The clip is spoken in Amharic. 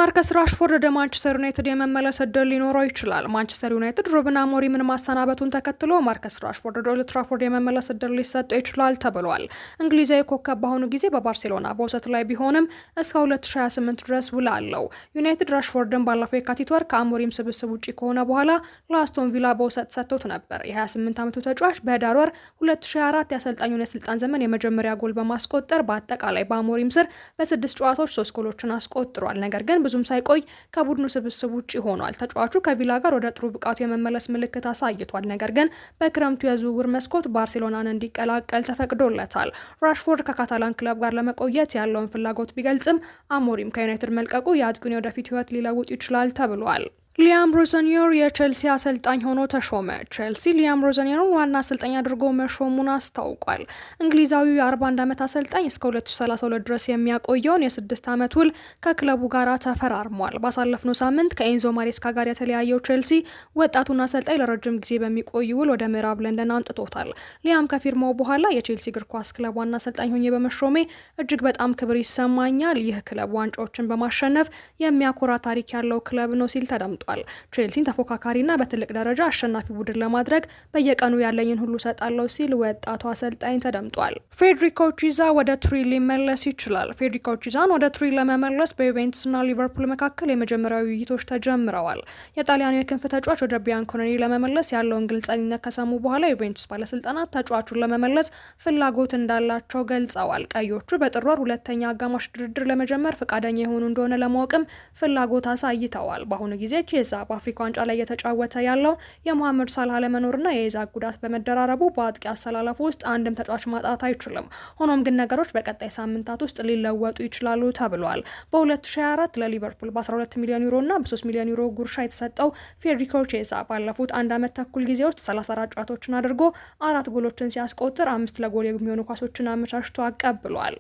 ማርከስ ራሽፎርድ ወደ ማንቸስተር ዩናይትድ የመመለስ እድል ሊኖረው ይችላል። ማንቸስተር ዩናይትድ ሩበን አሞሪምን ማሰናበቱን ተከትሎ ማርከስ ራሽፎርድ ወደ ኦልድ ትራፎርድ የመመለስ እድል ሊሰጠው ይችላል ተብሏል። እንግሊዛዊ ኮከብ በአሁኑ ጊዜ በባርሴሎና በውሰት ላይ ቢሆንም እስከ 2028 ድረስ ውል አለው። ዩናይትድ ራሽፎርድን ባለፈው የካቲት ወር ከአሞሪም ስብስብ ውጪ ከሆነ በኋላ ለአስቶን ቪላ በውሰት ሰጥቶት ነበር። የ28 ዓመቱ ተጫዋች በህዳር ወር 2024 የአሰልጣኙን የስልጣን ዘመን የመጀመሪያ ጎል በማስቆጠር በአጠቃላይ በአሞሪም ስር በ6 ጨዋታዎች 3 ጎሎችን አስቆጥሯል። ነገር ግን ብዙም ሳይቆይ ከቡድኑ ስብስብ ውጪ ሆኗል። ተጫዋቹ ከቪላ ጋር ወደ ጥሩ ብቃቱ የመመለስ ምልክት አሳይቷል። ነገር ግን በክረምቱ የዝውውር መስኮት ባርሴሎናን እንዲቀላቀል ተፈቅዶለታል። ራሽፎርድ ከካታላን ክለብ ጋር ለመቆየት ያለውን ፍላጎት ቢገልጽም አሞሪም ከዩናይትድ መልቀቁ የአጥቂውን የወደፊት ህይወት ሊለውጥ ይችላል ተብሏል። ሊያም ሮዘኒየር የቼልሲ አሰልጣኝ ሆኖ ተሾመ። ቼልሲ ሊያም ሮዘኒየርን ዋና አሰልጣኝ አድርጎ መሾሙን አስታውቋል። እንግሊዛዊው የ41 ዓመት አሰልጣኝ እስከ 2032 ድረስ የሚያቆየውን የ6 ዓመት ውል ከክለቡ ጋር ተፈራርሟል። ባሳለፍነው ሳምንት ከኤንዞ ማሬስካ ጋር የተለያየው ቼልሲ ወጣቱን አሰልጣኝ ለረጅም ጊዜ በሚቆይ ውል ወደ ምዕራብ ለንደን አንጥቶታል። ሊያም ከፊርማው በኋላ የቼልሲ እግር ኳስ ክለብ ዋና አሰልጣኝ ሆኜ በመሾሜ እጅግ በጣም ክብር ይሰማኛል። ይህ ክለብ ዋንጫዎችን በማሸነፍ የሚያኮራ ታሪክ ያለው ክለብ ነው ሲል ተደምጧል። ቼልሲን ተፎካካሪና በትልቅ ደረጃ አሸናፊ ቡድን ለማድረግ በየቀኑ ያለኝን ሁሉ ሰጣለው ሲል ወጣቱ አሰልጣኝ ተደምጧል። ፌዴሪኮ ቺዛ ወደ ቱሪን ሊመለስ ይችላል። ፌዴሪኮ ቺዛን ወደ ቱሪን ለመመለስ በዩቬንቱስና ሊቨርፑል መካከል የመጀመሪያዊ ውይይቶች ተጀምረዋል። የጣሊያኑ የክንፍ ተጫዋች ወደ ቢያንኮኔሪ ለመመለስ ያለውን ግልጸኝነት ከሰሙ በኋላ ዩቬንቱስ ባለስልጣናት ተጫዋቹን ለመመለስ ፍላጎት እንዳላቸው ገልጸዋል። ቀዮቹ በጥር ወር ሁለተኛ አጋማሽ ድርድር ለመጀመር ፈቃደኛ የሆኑ እንደሆነ ለማወቅም ፍላጎት አሳይተዋል። በአሁኑ ጊዜ ቺዛ በአፍሪካ ዋንጫ ላይ እየተጫወተ ያለው የመሐመድ ሳላህ አለመኖርና የኢዛክ ጉዳት በመደራረቡ በአጥቂ አሰላለፉ ውስጥ አንድም ተጫዋች ማጣት አይችልም። ሆኖም ግን ነገሮች በቀጣይ ሳምንታት ውስጥ ሊለወጡ ይችላሉ ተብሏል። በ2024 ለሊቨርፑል በ12 ሚሊዮን ዩሮ እና በ3 ሚሊዮን ዩሮ ጉርሻ የተሰጠው ፌዴሪኮ ቺዛ ባለፉት አንድ ዓመት ተኩል ጊዜ ውስጥ 34 ጨዋታዎችን አድርጎ 4 ጎሎችን ሲያስቆጥር 5 ለጎል የሚሆኑ ኳሶችን አመቻችቶ አቀብሏል።